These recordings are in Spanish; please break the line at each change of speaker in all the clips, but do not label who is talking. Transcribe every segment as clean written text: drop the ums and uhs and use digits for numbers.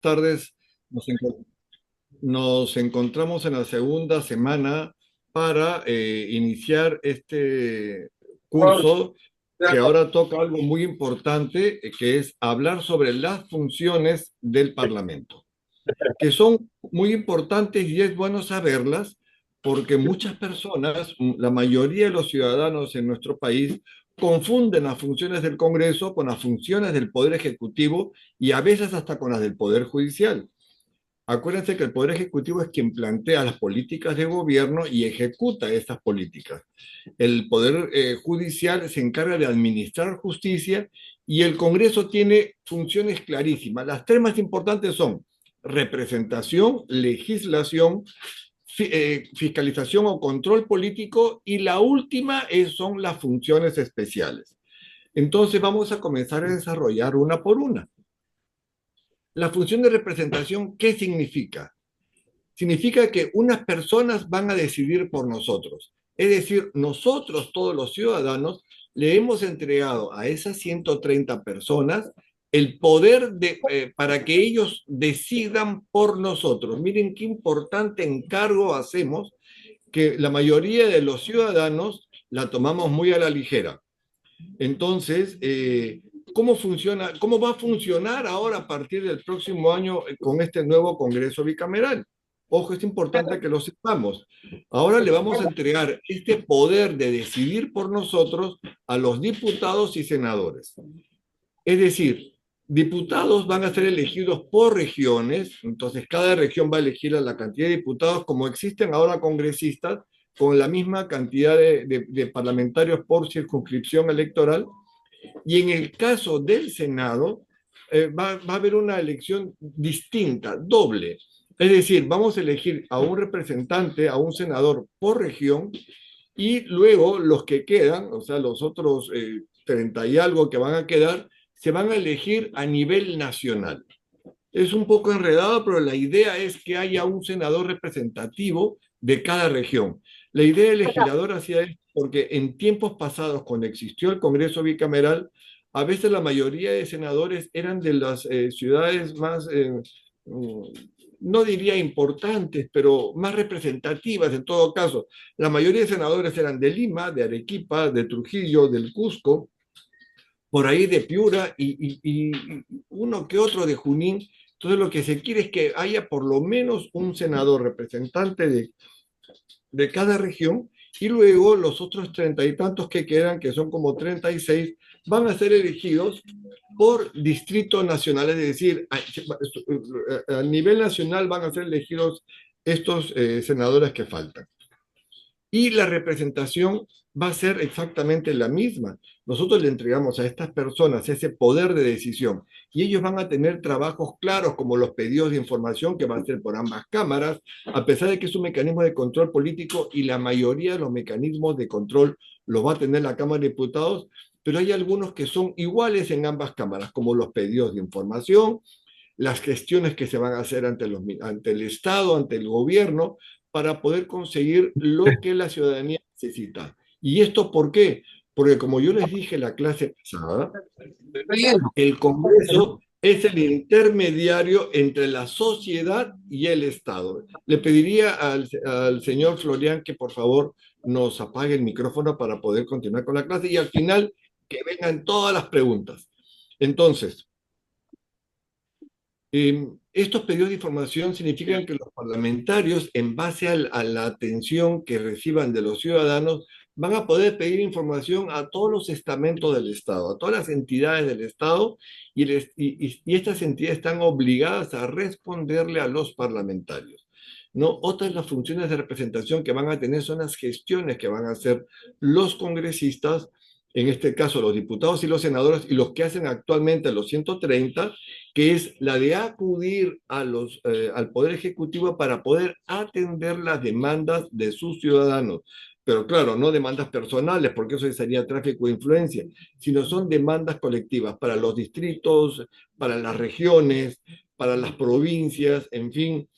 Tardes. Nos, enco- Nos encontramos en la segunda semana para iniciar este curso que ahora toca algo muy importante, que es hablar sobre las funciones del Parlamento, que son muy importantes y es bueno saberlas porque muchas personas, la mayoría de los ciudadanos en nuestro país, confunden las funciones del Congreso con las funciones del Poder Ejecutivo y a veces hasta con las del Poder Judicial. Acuérdense que el Poder Ejecutivo es quien plantea las políticas de gobierno y ejecuta estas políticas. El Poder Judicial se encarga de administrar justicia y el Congreso tiene funciones clarísimas. Las tres más importantes son representación, legislación, fiscalización o control político y la última son las funciones especiales. Entonces vamos a comenzar a desarrollar una por una. La función de representación, ¿qué significa? Significa que unas personas van a decidir por nosotros. Es decir, nosotros, todos los ciudadanos, le hemos entregado a esas 130 personas el poder para que ellos decidan por nosotros. Miren qué importante encargo hacemos, que la mayoría de los ciudadanos la tomamos muy a la ligera. Entonces, ¿cómo funciona, cómo va a funcionar ahora a partir del próximo año con este nuevo Congreso bicameral? Ojo, es importante que lo sepamos. Ahora le vamos a entregar este poder de decidir por nosotros a los diputados y senadores. Es decir, diputados van a ser elegidos por regiones, entonces cada región va a elegir a la cantidad de diputados, como existen ahora congresistas, con la misma cantidad de parlamentarios por circunscripción electoral, y en el caso del Senado, va a haber una elección distinta, doble. Es decir, vamos a elegir a un representante, a un senador por región, y luego los que quedan, o sea, los otros 30 y algo que van a quedar, se van a elegir a nivel nacional. Es un poco enredado, pero la idea es que haya un senador representativo de cada región. La idea del legislador hacía esto porque en tiempos pasados, cuando existió el Congreso bicameral, a veces la mayoría de senadores eran de las ciudades más, mm, no diría importantes, pero más representativas en todo caso. La mayoría de senadores eran de Lima, de Arequipa, de Trujillo, del Cusco, por ahí de Piura y uno que otro de Junín. Entonces lo que se quiere es que haya por lo menos un senador representante de cada región y luego los otros 30 y tantos que quedan, que son como 36, van a ser elegidos por distrito nacional, es decir, a nivel nacional van a ser elegidos estos senadores que faltan. Y la representación va a ser exactamente la misma. Nosotros le entregamos a estas personas ese poder de decisión y ellos van a tener trabajos claros como los pedidos de información que van a ser por ambas cámaras, a pesar de que es un mecanismo de control político y la mayoría de los mecanismos de control los va a tener la Cámara de Diputados, pero hay algunos que son iguales en ambas cámaras, como los pedidos de información, las gestiones que se van a hacer ante el Estado, ante el gobierno, para poder conseguir lo que la ciudadanía necesita. ¿Y esto por qué? Porque como yo les dije en la clase pasada, el Congreso es el intermediario entre la sociedad y el Estado. Le pediría al señor Florian que por favor nos apague el micrófono para poder continuar con la clase y al final que vengan todas las preguntas. Entonces, estos pedidos de información significan que los parlamentarios, en base a la atención que reciban de los ciudadanos, van a poder pedir información a todos los estamentos del Estado, a todas las entidades del Estado, y estas entidades están obligadas a responderle a los parlamentarios. ¿No? Otras de las funciones de representación que van a tener son las gestiones que van a hacer los congresistas, en este caso los diputados y los senadores, y los que hacen actualmente los 130, que es la de acudir al Poder Ejecutivo para poder atender las demandas de sus ciudadanos. Pero claro, no demandas personales, porque eso sería tráfico de influencia, sino son demandas colectivas para los distritos, para las regiones, para las provincias, en fin,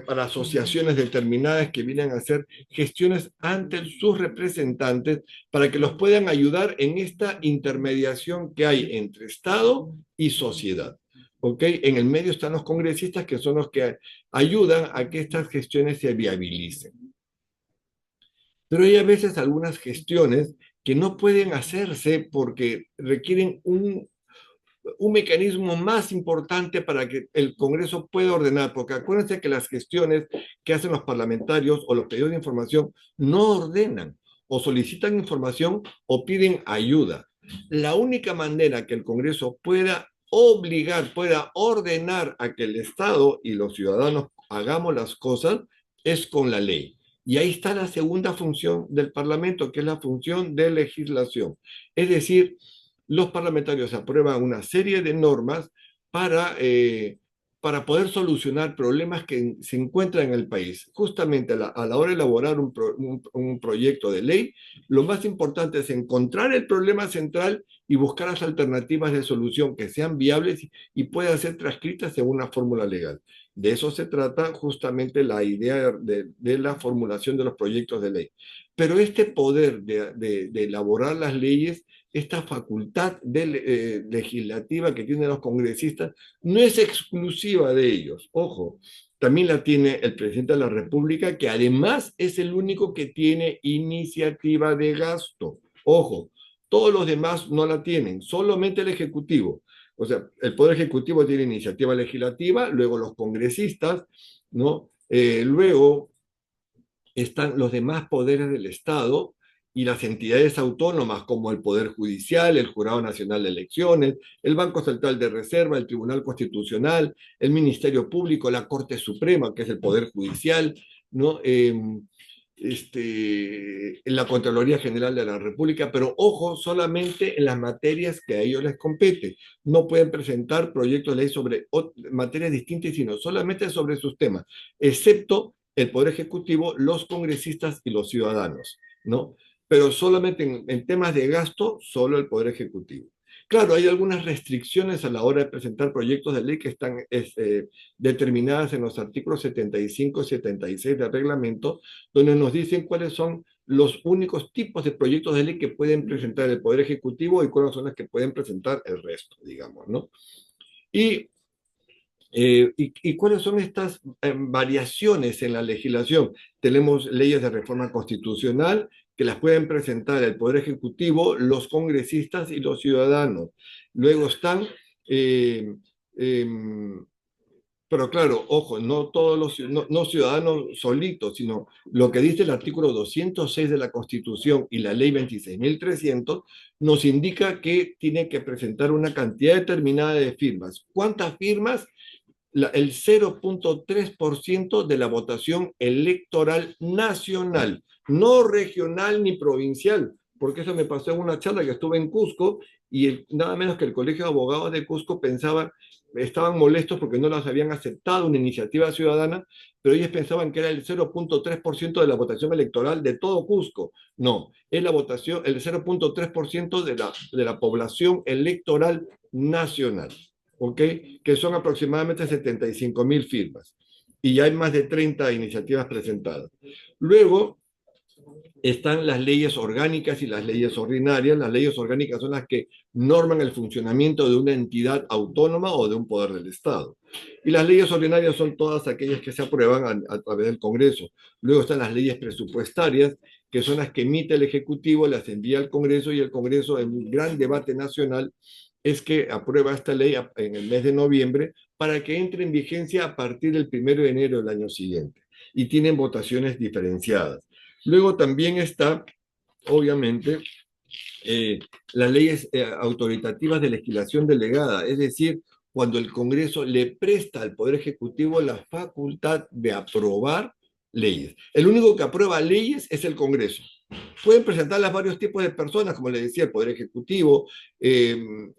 para asociaciones determinadas que vienen a hacer gestiones ante sus representantes para que los puedan ayudar en esta intermediación que hay entre Estado y sociedad. ¿ok? En el medio están los congresistas, que son los que ayudan a que estas gestiones se viabilicen. Pero hay a veces algunas gestiones que no pueden hacerse porque requieren un mecanismo más importante para que el Congreso pueda ordenar, porque acuérdense que las gestiones que hacen los parlamentarios o los pedidos de información no ordenan, o solicitan información o piden ayuda. La única manera que el Congreso pueda obligar, pueda ordenar a que el Estado y los ciudadanos hagamos las cosas es con la ley. Y ahí está la segunda función del Parlamento, que es la función de legislación. Es decir, los parlamentarios aprueban una serie de normas para poder solucionar problemas que se encuentran en el país. Justamente a la hora de elaborar un proyecto de ley, lo más importante es encontrar el problema central y buscar las alternativas de solución que sean viables y puedan ser transcritas en una fórmula legal. De eso se trata justamente la idea de la formulación de los proyectos de ley. Pero este poder de elaborar las leyes, esta facultad legislativa que tienen los congresistas, no es exclusiva de ellos. Ojo, también la tiene el presidente de la República, que además es el único que tiene iniciativa de gasto. Ojo, todos los demás no la tienen, solamente el Ejecutivo. O sea, el Poder Ejecutivo tiene iniciativa legislativa, luego los congresistas, ¿no? Luego están los demás poderes del Estado y las entidades autónomas como el Poder Judicial, el Jurado Nacional de Elecciones, el Banco Central de Reserva, el Tribunal Constitucional, el Ministerio Público, la Corte Suprema, que es el Poder Judicial, ¿no? La Contraloría General de la República, pero ojo, solamente en las materias que a ellos les compete. No pueden presentar proyectos de ley sobre materias distintas, sino solamente sobre sus temas, excepto el Poder Ejecutivo, los congresistas y los ciudadanos, ¿no? Pero solamente en temas de gasto, solo el Poder Ejecutivo. Claro, hay algunas restricciones a la hora de presentar proyectos de ley que están determinadas en los artículos 75 y 76 del reglamento, donde nos dicen cuáles son los únicos tipos de proyectos de ley que pueden presentar el Poder Ejecutivo y cuáles son las que pueden presentar el resto, digamos, ¿no? Y cuáles son estas variaciones en la legislación? Tenemos leyes de reforma constitucional que las pueden presentar el Poder Ejecutivo, los congresistas y los ciudadanos. Luego están, eh, eh, pero claro, ojo, no todos no ciudadanos solitos, sino lo que dice el artículo 206 de la Constitución y la ley 26.300 nos indica que tiene que presentar una cantidad determinada de firmas. ¿Cuántas firmas? El 0,3% de la votación electoral nacional, no regional ni provincial, porque eso me pasó en una charla que estuve en Cusco y nada menos que el Colegio de Abogados de Cusco estaban molestos porque no las habían aceptado una iniciativa ciudadana, pero ellos pensaban que era el 0,3% de la votación electoral de todo Cusco. No, es la votación, el 0,3% de la población electoral nacional. ¿Ok? Que son aproximadamente 75.000 firmas. Y ya hay más de 30 iniciativas presentadas. Luego están las leyes orgánicas y las leyes ordinarias. Las leyes orgánicas son las que norman el funcionamiento de una entidad autónoma o de un poder del Estado. Y las leyes ordinarias son todas aquellas que se aprueban a través del Congreso. Luego están las leyes presupuestarias, que son las que emite el Ejecutivo, las envía al Congreso y el Congreso, en un gran debate nacional, es que aprueba esta ley en el mes de noviembre para que entre en vigencia a partir del 1 de enero del año siguiente. Y tienen votaciones diferenciadas. Luego también está, obviamente, las leyes autoritativas de legislación delegada, es decir, cuando el Congreso le presta al Poder Ejecutivo la facultad de aprobar leyes. El único que aprueba leyes es el Congreso. Pueden presentarlas varios tipos de personas, como les decía, el Poder Ejecutivo,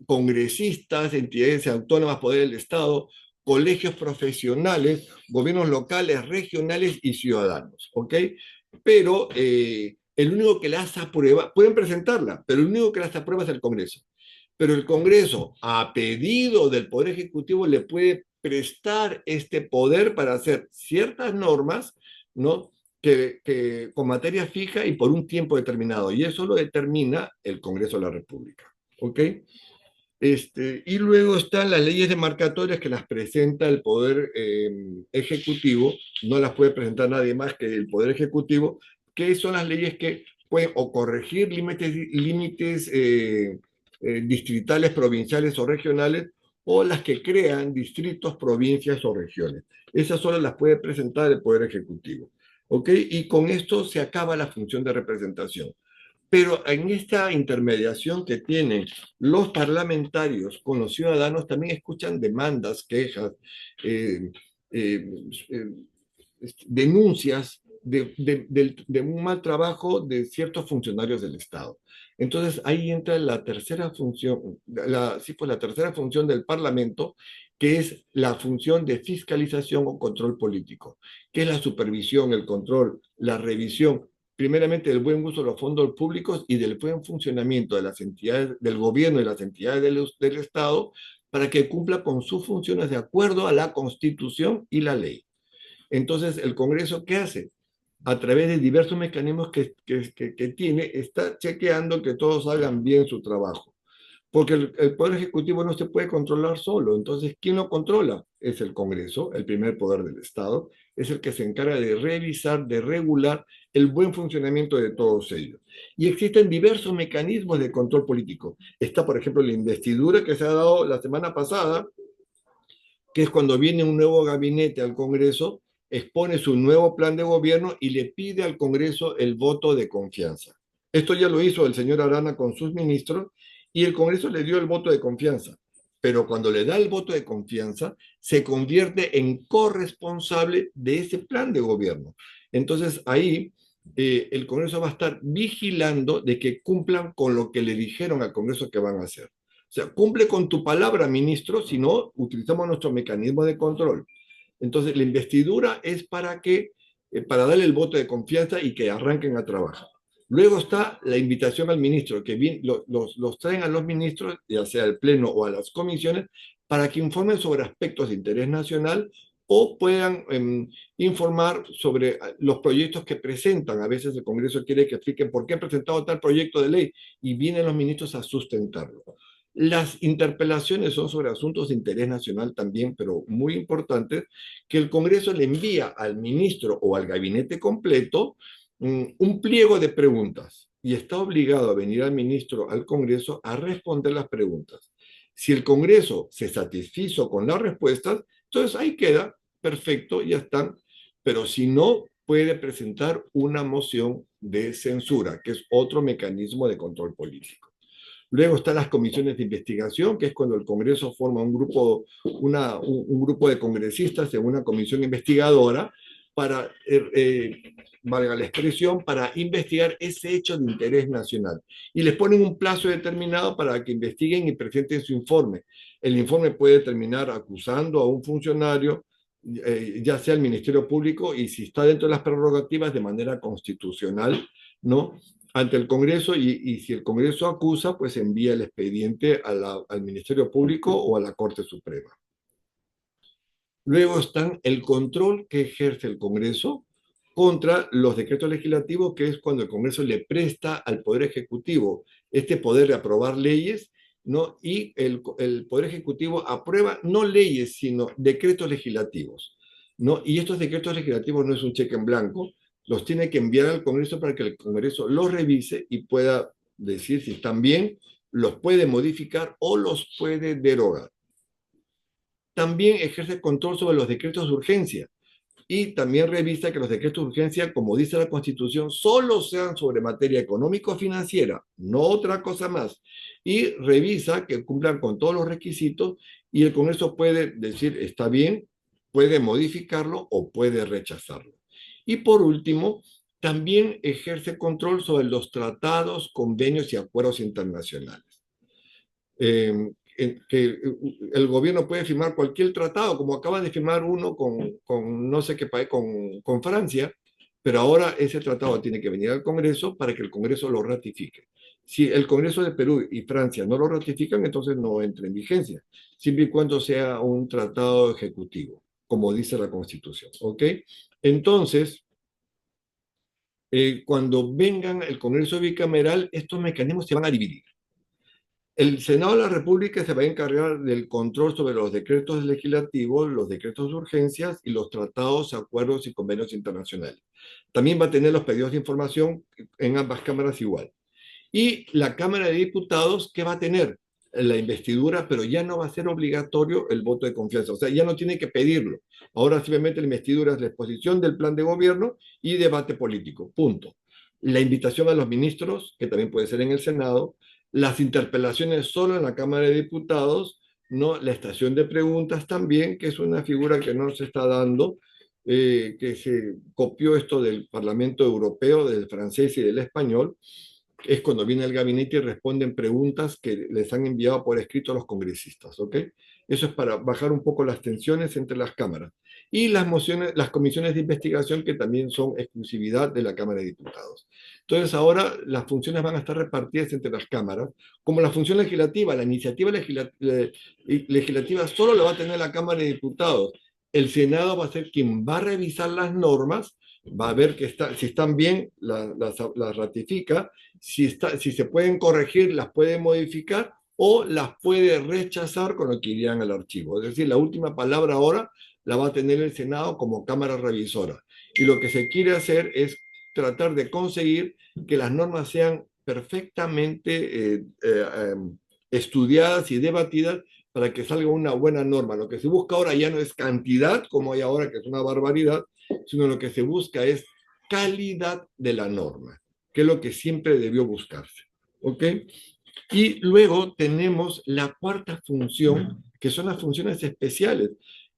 congresistas, entidades autónomas, poder del Estado, colegios profesionales, gobiernos locales, regionales y ciudadanos, ¿ok? Pero el único que las aprueba, pueden presentarla, pero el único que las aprueba es el Congreso. Pero el Congreso, a pedido del Poder Ejecutivo, le puede prestar este poder para hacer ciertas normas, ¿no? Con materia fija y por un tiempo determinado. Y eso lo determina el Congreso de la República. ¿Ok? Y luego están las leyes demarcatorias que las presenta el Poder Ejecutivo, no las puede presentar nadie más que el Poder Ejecutivo, que son las leyes que pueden o corregir límites distritales, provinciales o regionales, o las que crean distritos, provincias o regiones. Esas solo las puede presentar el Poder Ejecutivo. ¿Ok? Y con esto se acaba la función de representación. Pero en esta intermediación que tienen los parlamentarios con los ciudadanos, también escuchan demandas, quejas, eh, eh, eh, denuncias de un mal trabajo de ciertos funcionarios del Estado. Entonces ahí entra la tercera función, sí, pues la tercera función del Parlamento, que es la función de fiscalización o control político, que es la supervisión, el control, la revisión, primeramente del buen uso de los fondos públicos y del buen funcionamiento de las entidades del gobierno y las entidades del Estado para que cumpla con sus funciones de acuerdo a la Constitución y la ley. Entonces, ¿el Congreso qué hace? A través de diversos mecanismos que tiene, está chequeando que todos hagan bien su trabajo. Porque el Poder Ejecutivo no se puede controlar solo. Entonces, ¿quién lo controla? Es el Congreso, el primer poder del Estado. Es el que se encarga de revisar, de regular el buen funcionamiento de todos ellos. Y existen diversos mecanismos de control político. Está, por ejemplo, la investidura que se ha dado la semana pasada, que es cuando viene un nuevo gabinete al Congreso, expone su nuevo plan de gobierno y le pide al Congreso el voto de confianza. Esto ya lo hizo el señor Arana con sus ministros y el Congreso le dio el voto de confianza. Pero cuando le da el voto de confianza, se convierte en corresponsable de ese plan de gobierno. Entonces ahí el Congreso va a estar vigilando de que cumplan con lo que le dijeron al Congreso que van a hacer. O sea, cumple con tu palabra, ministro, si no, utilizamos nuestro mecanismo de control. Entonces, la investidura es para darle el voto de confianza y que arranquen a trabajar. Luego está la invitación al ministro, que los traen a los ministros, ya sea al Pleno o a las comisiones, para que informen sobre aspectos de interés nacional o puedan informar sobre los proyectos que presentan. A veces el Congreso quiere que expliquen por qué han presentado tal proyecto de ley y vienen los ministros a sustentarlo. Las interpelaciones son sobre asuntos de interés nacional también, pero muy importantes, que el Congreso le envía al ministro o al gabinete completo un pliego de preguntas y está obligado a venir al ministro al Congreso a responder las preguntas. Si el Congreso se satisfizo con las respuestas, entonces ahí queda, perfecto, ya están, pero si no, puede presentar una moción de censura, que es otro mecanismo de control político. Luego están las comisiones de investigación, que es cuando el Congreso forma un grupo de congresistas en una comisión investigadora para, valga la expresión, para investigar ese hecho de interés nacional. Y les ponen un plazo determinado para que investiguen y presenten su informe. El informe puede terminar acusando a un funcionario, ya sea el Ministerio Público, y si está dentro de las prerrogativas de manera constitucional, ¿no? Ante el Congreso y si el Congreso acusa, pues envía el expediente al Ministerio Público o a la Corte Suprema. Luego están el control que ejerce el Congreso contra los decretos legislativos, que es cuando el Congreso le presta al Poder Ejecutivo este poder de aprobar leyes, ¿no? Y el Poder Ejecutivo aprueba no leyes, sino decretos legislativos, ¿no? Y estos decretos legislativos no es un cheque en blanco, los tiene que enviar al Congreso para que el Congreso los revise y pueda decir si están bien, los puede modificar o los puede derogar. También ejerce control sobre los decretos de urgencia y también revisa que los decretos de urgencia, como dice la Constitución, solo sean sobre materia económico-financiera, no otra cosa más. Y revisa que cumplan con todos los requisitos y el Congreso puede decir está bien, puede modificarlo o puede rechazarlo. Y por último, también ejerce control sobre los tratados, convenios y acuerdos internacionales. Que el gobierno puede firmar cualquier tratado, como acaba de firmar uno con no sé qué país, con Francia, pero ahora ese tratado tiene que venir al Congreso para que el Congreso lo ratifique. Si el Congreso de Perú y Francia no lo ratifican, entonces no entra en vigencia, siempre y cuando sea un tratado ejecutivo, como dice la Constitución. ¿Ok? Entonces, cuando vengan el Congreso bicameral, estos mecanismos se van a dividir. El Senado de la República se va a encargar del control sobre los decretos legislativos, los decretos de urgencias y los tratados, acuerdos y convenios internacionales. También va a tener los pedidos de información en ambas cámaras igual. Y la Cámara de Diputados, ¿qué va a tener? La investidura, pero ya no va a ser obligatorio el voto de confianza. O sea, ya no tiene que pedirlo. Ahora simplemente la investidura es la exposición del plan de gobierno y debate político. Punto. La invitación a los ministros, que también puede ser en el Senado, las interpelaciones solo en la Cámara de Diputados, no la estación de preguntas también, que es una figura que no se está dando, que se copió esto del Parlamento Europeo, del francés y del español, es cuando viene el gabinete y responden preguntas que les han enviado por escrito a los congresistas, ¿ok? Eso es para bajar un poco las tensiones entre las cámaras. Y las mociones, las comisiones de investigación que también son exclusividad de la Cámara de Diputados. Entonces ahora las funciones van a estar repartidas entre las cámaras, como la función legislativa, la iniciativa legislativa solo la va a tener la Cámara de Diputados. El Senado va a ser quien va a revisar las normas, va a ver que si están bien, las ratifica, si se pueden corregir, las puede modificar o las puede rechazar con lo que irían al archivo. Es decir, la última palabra ahora la va a tener el Senado como Cámara Revisora. Y lo que se quiere hacer es tratar de conseguir que las normas sean perfectamente estudiadas y debatidas para que salga una buena norma. Lo que se busca ahora ya no es cantidad, como hay ahora, que es una barbaridad, sino lo que se busca es calidad de la norma, que es lo que siempre debió buscarse. ¿Ok? Y luego tenemos la cuarta función, que son las funciones especiales,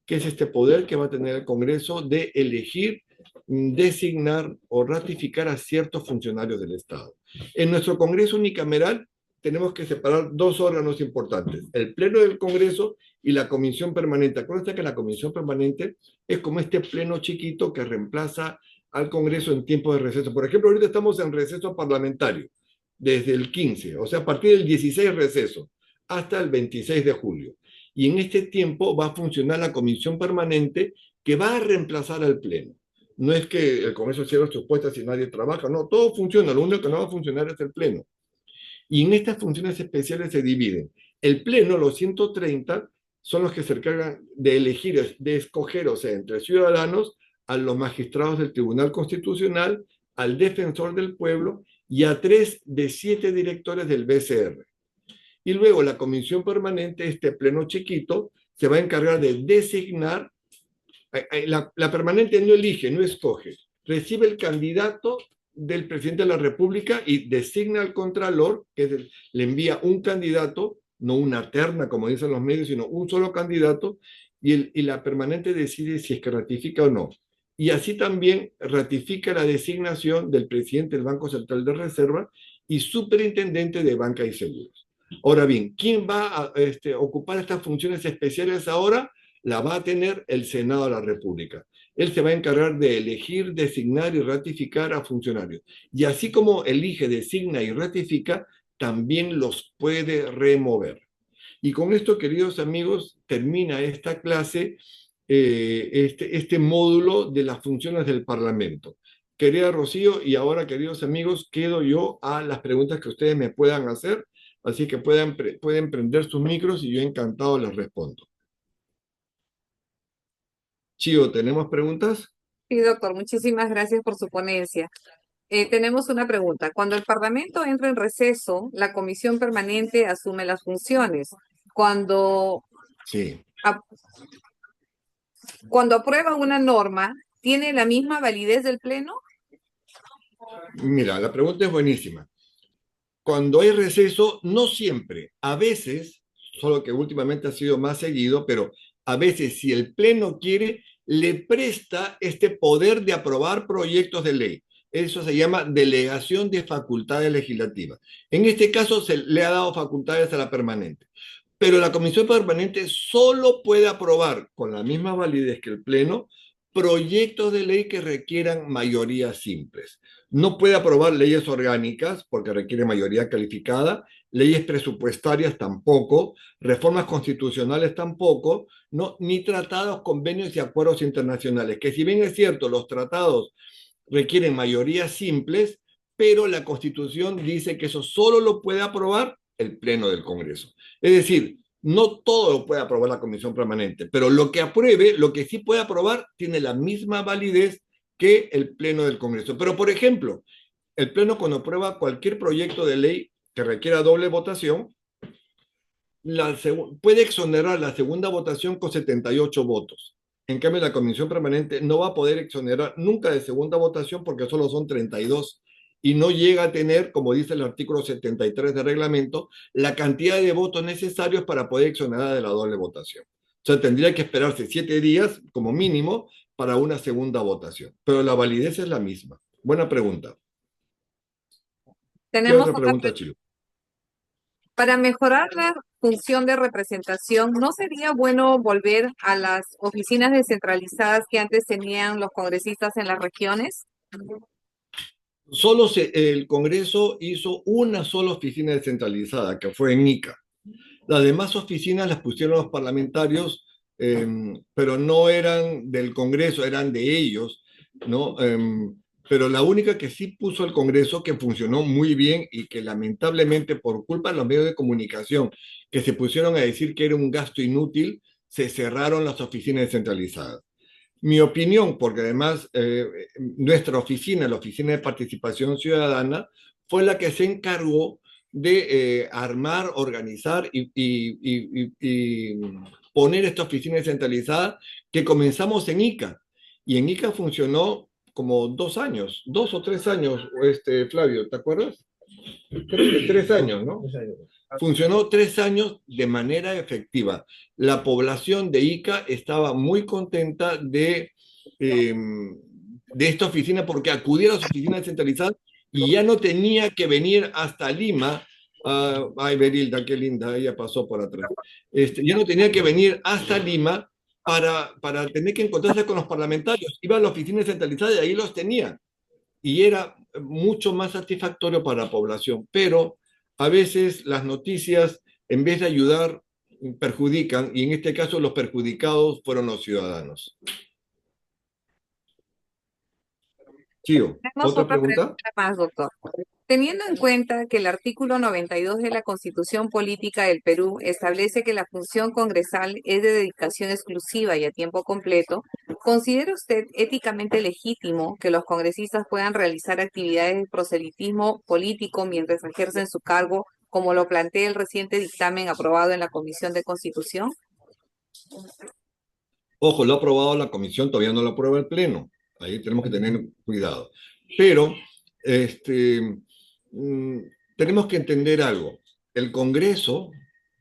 que es este poder que va a tener el Congreso de elegir, designar o ratificar a ciertos funcionarios del Estado. En nuestro Congreso unicameral tenemos que separar dos órganos importantes, el Pleno del Congreso y la Comisión Permanente. Acuérdense que la Comisión Permanente es como este pleno chiquito que reemplaza al Congreso en tiempo de receso. Por ejemplo, ahorita estamos en receso parlamentario desde el 15, o sea, a partir del 16 receso hasta el 26 de julio. Y en este tiempo va a funcionar la comisión permanente que va a reemplazar al Pleno. No es que el Congreso cierre sus puestas y nadie trabaja, no, todo funciona, lo único que no va a funcionar es el Pleno. Y en estas funciones especiales se dividen. El Pleno, los 130, son los que se encargan de elegir, de escoger, o sea, entre ciudadanos, a los magistrados del Tribunal Constitucional, al defensor del pueblo y a 3 de 7 directores del BCR. Y luego la comisión permanente, este pleno chiquito, se va a encargar de designar, la permanente no elige, no escoge, recibe el candidato del presidente de la República y designa al contralor, que le envía un candidato, no una terna como dicen los medios, sino un solo candidato, y la permanente decide si es que ratifica o no. Y así también ratifica la designación del presidente del Banco Central de Reserva y superintendente de banca y seguros. Ahora bien, ¿quién va a ocupar estas funciones especiales ahora? La va a tener el Senado de la República. Él se va a encargar de elegir, designar y ratificar a funcionarios. Y así como elige, designa y ratifica, también los puede remover. Y con esto, queridos amigos, termina esta clase, este módulo de las funciones del Parlamento. Querida Rocío, y ahora, queridos amigos, quedo yo a las preguntas que ustedes me puedan hacer, así que pueden prender sus micros y yo encantado les respondo. Chío, ¿tenemos preguntas?
Sí, doctor, muchísimas gracias por su ponencia. Tenemos una pregunta. Cuando el Parlamento entra en receso, la comisión permanente asume las funciones. Cuando,
Sí.
ap- cuando aprueba una norma, ¿tiene la misma validez del Pleno?
Mira, la pregunta es buenísima. Cuando hay receso, no siempre, a veces, solo que últimamente ha sido más seguido, pero a veces si el Pleno quiere, le presta este poder de aprobar proyectos de ley. Eso se llama delegación de facultades legislativas. En este caso se le ha dado facultades a la permanente, pero la comisión permanente solo puede aprobar con la misma validez que el Pleno proyectos de ley que requieran mayorías simples. No puede aprobar leyes orgánicas porque requiere mayoría calificada, leyes presupuestarias tampoco, reformas constitucionales tampoco, no, ni tratados, convenios y acuerdos internacionales, que si bien es cierto, los tratados requieren mayorías simples, pero la Constitución dice que eso solo lo puede aprobar el Pleno del Congreso. Es decir, no todo lo puede aprobar la Comisión Permanente, pero lo que apruebe, lo que sí puede aprobar, tiene la misma validez que el Pleno del Congreso. Pero, por ejemplo, el Pleno cuando aprueba cualquier proyecto de ley que requiera doble votación, puede exonerar la segunda votación con 78 votos. En cambio, la Comisión Permanente no va a poder exonerar nunca de segunda votación porque solo son 32 y no llega a tener, como dice el artículo 73 del reglamento, la cantidad de votos necesarios para poder exonerar de la doble votación. O sea, tendría que esperarse 7 días como mínimo para una segunda votación. Pero la validez es la misma. Buena pregunta. ¿Qué
Tenemos
otra
otra
pregunta, Chilo?
Para mejorar la función de representación, ¿no sería bueno volver a las oficinas descentralizadas que antes tenían los congresistas en las regiones?
El Congreso hizo una sola oficina descentralizada, que fue en Ica. Las demás oficinas las pusieron los parlamentarios, pero no eran del Congreso, eran de ellos, ¿no? Pero la única que sí puso el Congreso, que funcionó muy bien y que lamentablemente por culpa de los medios de comunicación que se pusieron a decir que era un gasto inútil, se cerraron las oficinas descentralizadas. Mi opinión, porque además nuestra oficina, la Oficina de Participación Ciudadana, fue la que se encargó de armar, organizar y poner esta oficina descentralizada que comenzamos en Ica. Y en Ica funcionó como 2 años, 2 o 3 años, Flavio, ¿te acuerdas? Creo que 3 años, ¿no? Funcionó 3 años de manera efectiva. La población de Ica estaba muy contenta de esta oficina porque acudía a las oficinas descentralizadas y ya no tenía que venir hasta Lima. Ay, Berilda, qué linda, ella pasó por atrás. Ya no tenía que venir hasta Lima para tener que encontrarse con los parlamentarios. Iba a la oficina descentralizada y ahí los tenía y era mucho más satisfactorio para la población. Pero a veces las noticias, en vez de ayudar, perjudican, y en este caso los perjudicados fueron los ciudadanos. Chío,
Tenemos
¿otra
otra
pregunta?
pregunta más, doctor. Teniendo en cuenta que el artículo 92 de la Constitución Política del Perú establece que la función congresal es de dedicación exclusiva y a tiempo completo, ¿considera usted éticamente legítimo que los congresistas puedan realizar actividades de proselitismo político mientras ejercen su cargo, como lo plantea el reciente dictamen aprobado en la Comisión de Constitución?
Ojo, lo ha aprobado la comisión, todavía no lo aprueba el Pleno. Ahí tenemos que tener cuidado. Pero este, mm, tenemos que entender algo. El Congreso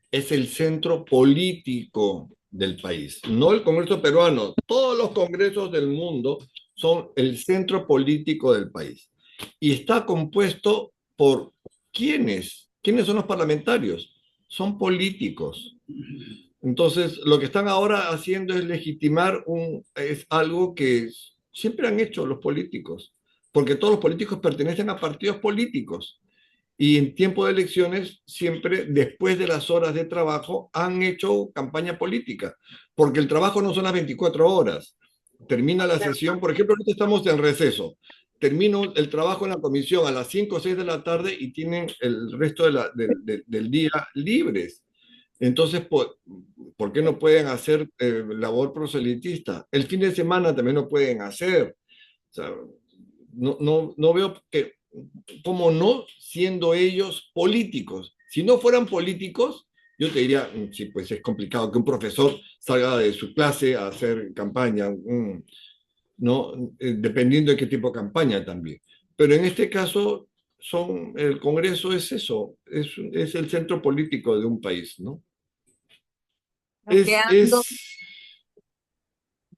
es el centro político del país, no el Congreso peruano. Todos los congresos del mundo son el centro político del país. Y está compuesto por ¿quiénes? ¿Quiénes son los parlamentarios? Son políticos. Entonces, lo que están ahora haciendo es legitimar es algo que siempre han hecho los políticos, porque todos los políticos pertenecen a partidos políticos y en tiempo de elecciones, siempre después de las horas de trabajo, han hecho campaña política, porque el trabajo no son las 24 horas. Termina la sesión, por ejemplo, ahorita estamos en receso. Termino el trabajo en la comisión a las 5 o 6 de la tarde y tienen el resto del día libres. Entonces, ¿por qué no pueden hacer labor proselitista? El fin de semana también lo pueden hacer. O sea, no veo que, cómo no, siendo ellos políticos. Si no fueran políticos, yo te diría, sí, pues es complicado que un profesor salga de su clase a hacer campaña, ¿no? Dependiendo de qué tipo de campaña también. Pero en este caso, el Congreso es eso, es el centro político de un país, ¿no?
Quedando
Es,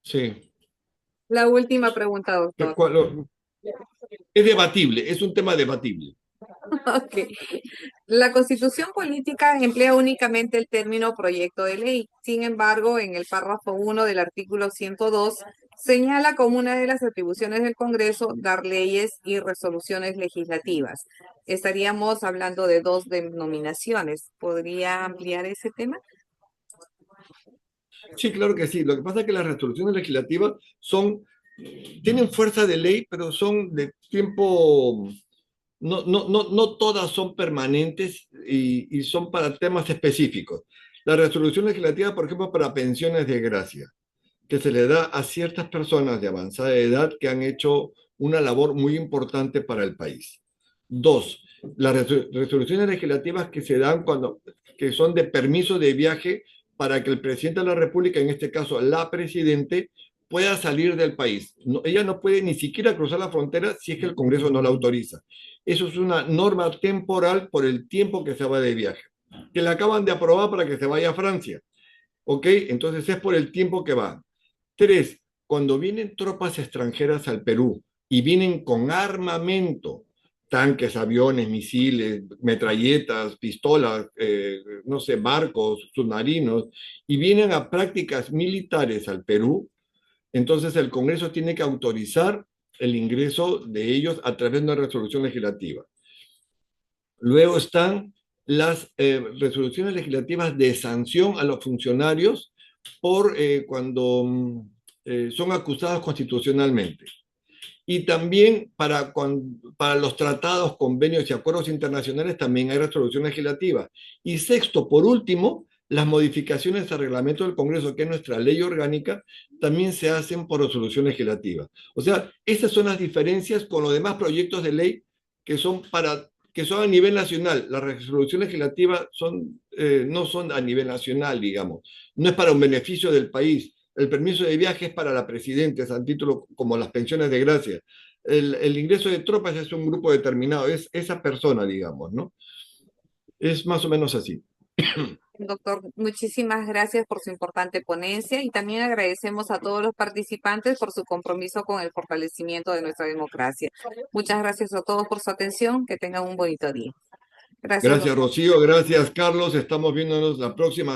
sí,
la última pregunta, doctor.
es debatible, es un tema debatible.
Ok. La Constitución política emplea únicamente el término proyecto de ley. Sin embargo, en el párrafo 1 del artículo 102 señala como una de las atribuciones del Congreso dar leyes y resoluciones legislativas. Estaríamos hablando de dos denominaciones. ¿Podría ampliar ese tema?
Sí, claro que sí. Lo que pasa es que las resoluciones legislativas tienen fuerza de ley, pero son de tiempo, no todas son permanentes y son para temas específicos. La resolución legislativa, por ejemplo, para pensiones de gracia, que se le da a ciertas personas de avanzada edad que han hecho una labor muy importante para el país. Dos, las resoluciones legislativas que se dan que son de permiso de viaje para que el presidente de la República, en este caso la presidente, pueda salir del país. Ella no puede ni siquiera cruzar la frontera si es que el Congreso no la autoriza. Eso es una norma temporal por el tiempo que se va de viaje, que la acaban de aprobar para que se vaya a Francia. ¿Ok? Entonces es por el tiempo que va. Tres, cuando vienen tropas extranjeras al Perú y vienen con armamento, tanques, aviones, misiles, metralletas, pistolas, no sé, barcos, submarinos, y vienen a prácticas militares al Perú, entonces el Congreso tiene que autorizar el ingreso de ellos a través de una resolución legislativa. Luego están las resoluciones legislativas de sanción a los funcionarios por cuando son acusados constitucionalmente. Y también para los tratados, convenios y acuerdos internacionales también hay resolución legislativa. Y sexto, por último, las modificaciones al reglamento del Congreso, que es nuestra ley orgánica, también se hacen por resolución legislativa. O sea, estas son las diferencias con los demás proyectos de ley que son a nivel nacional. Las resoluciones legislativas no son a nivel nacional, digamos. No es para un beneficio del país. El permiso de viaje es para la presidenta, es a título como las pensiones de gracia. El ingreso de tropas es un grupo determinado, es esa persona, digamos, ¿no? Es más o menos así.
Doctor, muchísimas gracias por su importante ponencia y también agradecemos a todos los participantes por su compromiso con el fortalecimiento de nuestra democracia. Muchas gracias a todos por su atención. Que tengan un bonito día. Gracias,
Gracias,
doctor.
Rocío. Gracias, Carlos. Estamos viéndonos la próxima